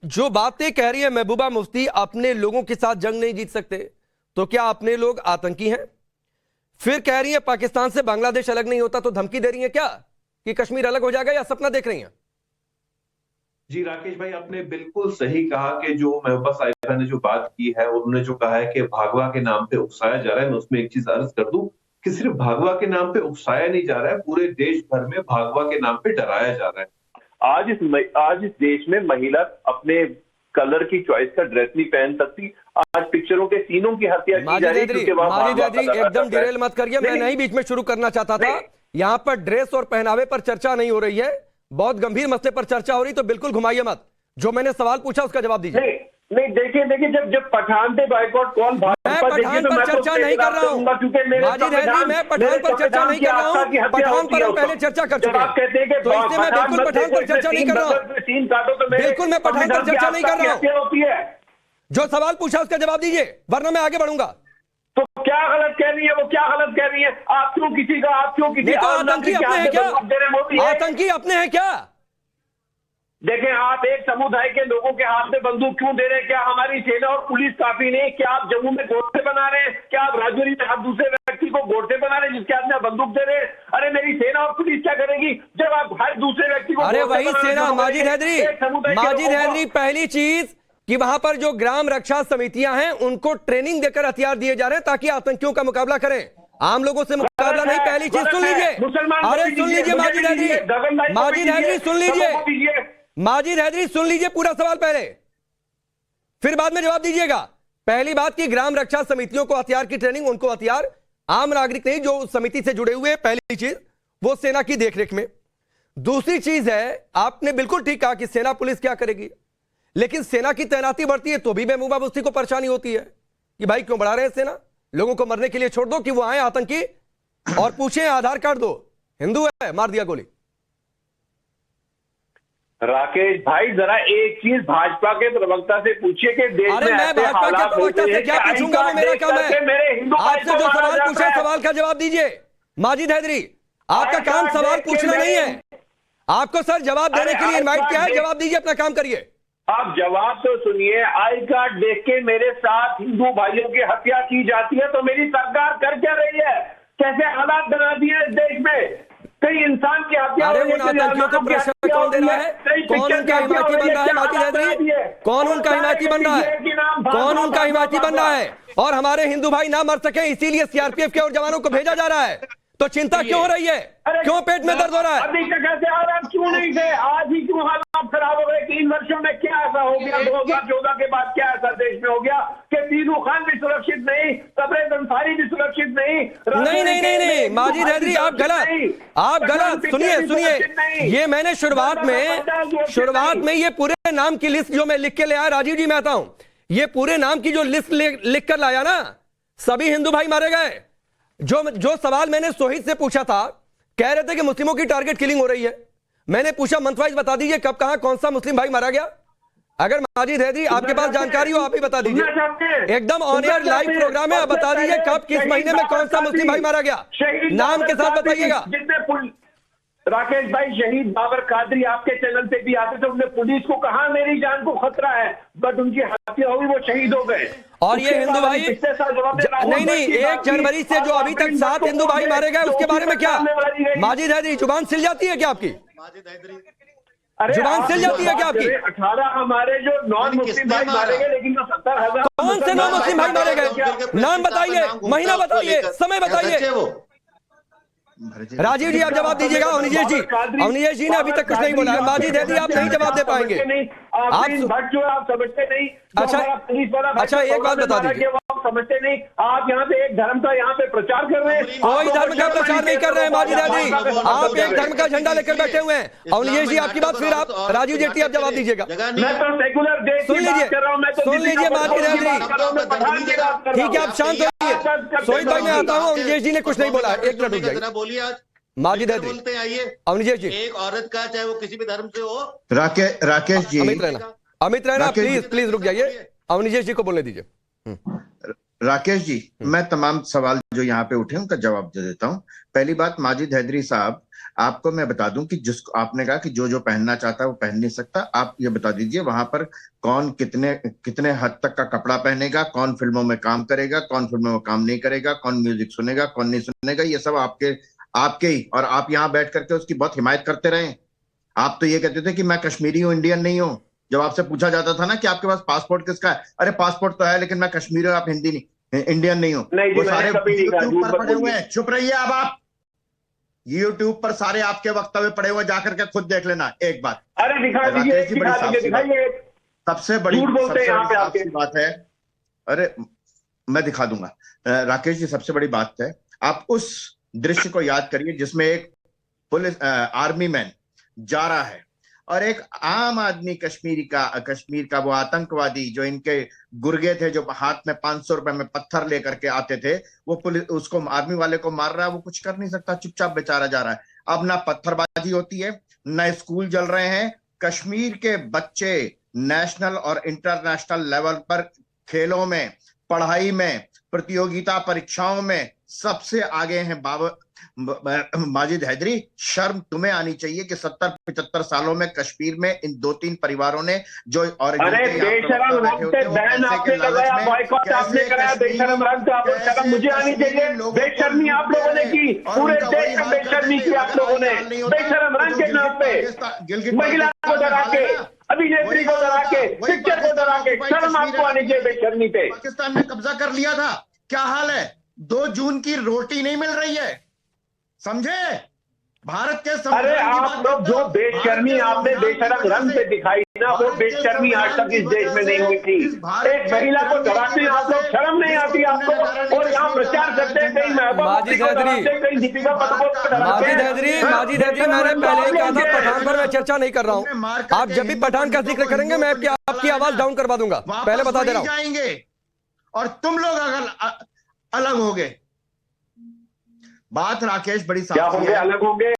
जो बातें कह रही है महबूबा मुफ्ती, अपने लोगों के साथ जंग नहीं जीत सकते तो क्या अपने लोग आतंकी हैं? फिर कह रही है पाकिस्तान से बांग्लादेश अलग नहीं होता तो धमकी दे रही है क्या कि कश्मीर अलग हो जाएगा, या सपना देख रही हैं? जी राकेश भाई, आपने बिल्कुल सही कहा कि जो महबूबा साहिबा ने जो बात की है, उन्होंने जो कहा है कि भागवा के नाम पे उकसाया जा रहा है, मैं उसमें एक चीज अर्ज कर दूं कि सिर्फ भागवा के नाम पे उकसाया नहीं जा रहा है, पूरे देश भर में भागवा के नाम पे डराया जा रहा है। आज इस देश में महिला अपने कलर की चॉइस का ड्रेस नहीं पहन सकती। आज पिक्चरों के सीनों की हत्या की जा रही है क्योंकि वहां भागवा का लगा एकदम डिरेल मत करिए, मैं नहीं बीच में शुरू करना चाहता था। यहाँ पर ड्रेस और पहनावे पर चर्चा नहीं हो रही है, बहुत गंभीर मसले पर चर्चा हो रही, तो बिल्कुल घुमाइए मत। जो मैंने सवाल पूछा उसका जवाब दीजिए। नहीं देखिए जब पठान पे बाइकॉट कौन मैं पठान पर चर्चा नहीं कर रहा हूँ माजिद हैदरी, मैं पठान पर चर्चा नहीं कर रहा हूँ। पठान पर हम पहले चर्चा कर चुके हैं, तो इसलिए मैं बिल्कुल पठान पर चर्चा नहीं कर रहा हूँ। बिल्कुल मैं पठान पर चर्चा नहीं कर रहा हूँ। जो सवाल पूछा उसका जवाब दीजिए, वरना मैं आगे बढ़ूंगा। तो क्या गलत कह रही है वो, क्या गलत कह रही है? आप क्यों किसी का, आप क्यों किसी आतंकी अपने हैं क्या? आतंकी अपने हैं क्या? देखें, आप एक समुदाय के लोगों के हाथ में बंदूक क्यों दे रहे हैं? क्या हमारी सेना और पुलिस काफी नहीं? क्या आप जम्मू में गोडसे बना रहे हैं? क्या आप राजौरी में हर दूसरे व्यक्ति को गोडसे बना रहे हैं जिसके हाथ में बंदूक दे रहे हैं? अरे मेरी सेना और पुलिस क्या करेगी जब आप हर दूसरे व्यक्ति को? अरे वही सेना माजिद हैदरी, पहली चीज कि वहां पर जो ग्राम रक्षा समितियां हैं उनको ट्रेनिंग देकर हथियार दिए जा रहे हैं ताकि आतंकियों का मुकाबला करें, आम लोगों से मुकाबला नहीं। पहली चीज सुन लीजिए, अरे सुन लीजिए माजिद हैदरी सुन लीजिए, माजिद हैदरी सुन लीजिए पूरा सवाल पहले, फिर बाद में जवाब दीजिएगा। पहली बात की ग्राम रक्षा समितियों को हथियार की ट्रेनिंग, उनको हथियार आम नागरिक नहीं जो समिति से जुड़े हुए, पहली चीज वो सेना की देखरेख में। दूसरी चीज है, आपने बिल्कुल ठीक कहा कि सेना पुलिस क्या करेगी, लेकिन सेना की तैनाती बढ़ती है तो भी महबूबा मुफ्ती को परेशानी होती है कि भाई क्यों बढ़ा रहे हैं सेना, लोगों को मरने के लिए छोड़ दो कि वो आए आतंकी और पूछे आधार कार्ड दो, हिंदू है मार दिया गोली। राकेश भाई जरा एक चीज भाजपा के प्रवक्ता से पूछिए कि देश में मैं भाजपा के प्रवक्ता से क्या पूछूंगा, वो मेरा काम है। आपसे जो सवाल पूछा सवाल का जवाब दीजिए। माजिद हैदरी, आपका काम सवाल पूछना नहीं है, आपको सर जवाब देने के लिए इनवाइट किया है, जवाब दीजिए, अपना काम करिए। आप जवाब तो सुनिए। आई कार्ड देख के मेरे साथ हिंदू भाइयों की हत्या की जाती है तो मेरी सरकार कर क्या रही है? कैसे हालात बना दिए इस देश में? कई इंसान की हत्या, अरे उन आतंकियों को प्रेशर कौन दे रहा है? कौन उनका हिमायती बन रहा है माजिद हैदरी? कौन उनका हिमायती बन रहा है? कौन उनका हिमायती बन रहा है? और हमारे हिंदू भाई ना मर सके इसीलिए सीआरपीएफ के और जवानों को भेजा जा रहा है, तो चिंता क्यों हो रही है? क्यों पेट में दर्द हो रहा है? अभी तक ऐसे हालात क्यों नहीं थे? आज ही क्यों हालात खराब हो गए? 3 वर्षों में क्या ऐसा हो गया? 2014 के बाद क्या ऐसा देश में हो गया कि तीनू खान भी सुरक्षित नहीं, तबरेज अंसारी भी सुरक्षित नहीं? नहीं माजिद हैदरी, आप गलत सुनिए। ये मैंने शुरुआत में ये पूरे नाम की लिस्ट जो मैं लिख के ले आया, राजीव जी मैं आता हूं, ये पूरे नाम की जो लिस्ट लिख कर लाया ना, सभी हिंदू भाई मारे गए। जो सवाल मैंने सोहित से पूछा था, कह रहे थे कि मुस्लिमों की टारगेट किलिंग हो रही है, मैंने पूछा मंथ वाइज बता दीजिए कब कहां कौन सा मुस्लिम भाई मारा गया। अगर माजिद हैदरी आपके पास जानकारी हो आप ही बता दीजिए, एकदम ऑन एयर लाइव प्रोग्राम है, आप बता दीजिए कब किस महीने में कौन सा मुस्लिम भाई मारा गया, नाम के साथ बताइएगा। राकेश भाई, शहीद बाबर कादरी आपके चैनल पे भी आते थे, उन्होंने पुलिस को कहा मेरी जान को खतरा है, बट उनकी हत्या हुई, वो शहीद हो गए। और ये हिंदू भाई नहीं 1 जनवरी से जो अभी तक 7 हिंदू भाई मारे गए उसके बारे में क्या माजिद हैदरी जुबान सिल जाती है क्या आपकी? जुबान सिल जाती है क्या आपकी? 18 हमारे जो नॉन मुस्लिम भाई मारे गए, लेकिन 70,000 कौन से नॉन मुस्लिम भाई मारे गए? नाम बताइए, महीना बताइए, समय बताइए। राजीव जी आप जवाब दीजिएगा। अवनीश जी ने अभी तक कुछ नहीं बोला है। माजिद हैदरी आप नहीं जवाब दे पाएंगे, आप समझते नहीं। अच्छा एक बात बता दीजिए, समझते नहीं। आप यहाँ पे एक धर्म का यहाँ पे प्रचार कर रहे हैं। कोई धर्म का प्रचार नहीं कर रहे हैं माजिद हैदरी, आप एक धर्म का झंडा लेकर बैठे हुए हैं। अवनीश जी आपकी बात, फिर आप राजीव जेटली आप जवाब दीजिएगा। मैं तो सेकुलर देश सुन लीजिए माजिद हैदरी, ठीक है आप शांत होइए। सोहित भाई मैं आता हूँ, अवनीश जी ने कुछ नहीं बोला, 1 मिनट रुक जाइए। माजिद हैदरी बोलते हैं, आइए अवनीश जी, एक औरत का चाहे वो किसी भी धर्म से हो। राकेश जी, अमित रैना प्लीज रुक जाइए, अवनीश जी को बोलने दीजिए। राकेश जी, मैं तमाम सवाल जो यहाँ पे उठे उनका जवाब दे देता हूँ। पहली बात, माजिद हैदरी साहब, आपको मैं बता दूं कि जिसको आपने कहा कि जो जो पहनना चाहता है वो पहन नहीं सकता, आप ये बता दीजिए वहां पर कौन कितने कितने हद तक का कपड़ा पहनेगा, कौन फिल्मों में काम करेगा, कौन फिल्मों में काम नहीं करेगा, कौन म्यूजिक सुनेगा, कौन नहीं सुनेगा, ये सब आपके आपके ही। और आप यहाँ बैठ करके उसकी बहुत हिमायत करते रहे। आप तो ये कहते थे कि मैं कश्मीरी हूँ, इंडियन नहीं हूँ। जब आपसे पूछा जाता था ना कि आपके पास पासपोर्ट किसका है, अरे पासपोर्ट तो है लेकिन मैं कश्मीरी हूँ, आप हिंदी नहीं, इंडियन नहीं हूँ। वो सारे यूट्यूब पर पड़े हुए हैं। चुप रहिए अब आप। यूट्यूब पर सारे आपके वक्तव्य पड़े हुए, जाकर के खुद देख लेना एक बात। अरे दिखा दीजिए, सबसे बड़ी बात है, अरे मैं दिखा दूंगा राकेश जी। सबसे बड़ी बात है, आप उस दृश्य को याद करिए जिसमें एक पुलिस आर्मी मैन जा रहा है और एक आम आदमी कश्मीर का वो आतंकवादी जो इनके गुर्गे थे, जो हाथ में 500 रुपए में पत्थर लेकर के आते थे, वो पुलिस उसको आर्मी वाले को मार रहा है। वो कुछ कर नहीं सकता, चुपचाप बेचारा जा रहा है। अब ना पत्थरबाजी होती है, ना स्कूल जल रहे हैं। कश्मीर के बच्चे नेशनल और इंटरनेशनल लेवल पर खेलों में, पढ़ाई में, प्रतियोगिता परीक्षाओं में सबसे आगे हैं। माजिद हैदरी, शर्म तुम्हें आनी चाहिए कि 70-75 सालों में कश्मीर में इन 2-3 परिवारों ने जो और मुझे आनी चाहिए बेशर्मी आप लोगों ने की, पूरे देश में बेशर्मी की आप लोगों ने। बेशर्म रंग के नाम पे महिला को डरा के, अभिनेत्री को डरा के, पिक्चर को डरा के, शर्म आपको आनी चाहिए बेशर्मी पे। पाकिस्तान ने कब्जा कर लिया था, क्या हाल है? 2 जून की रोटी नहीं मिल रही है, समझे? भारत के अरे आप लोग जो बेशर्मी आपने बेशरम रंग पे दिखाई ना, वो बेशर्मी आज तक इस देश में नहीं हुई थी। एक महिला को डराते हैं आप लोग, शर्म नहीं आती आपको? और यहाँ प्रचार करते हैं कहीं माजिद हैदरी, कहीं दीपिका पादुकोण को डराते माजिद हैं। हैदरी, मैंने पहले ही कहा था पठान पर मैं चर्चा नहीं कर रहा हूँ। आप जब भी पठान का जिक्र करेंगे मैं आपकी आवाज डाउन करवा दूंगा, पहले बता दे रहा हूँ। जाएंगे और तुम लोग अगर अलग हो गए। बात राकेश बड़ी क्या होंगे, अलग होंगे?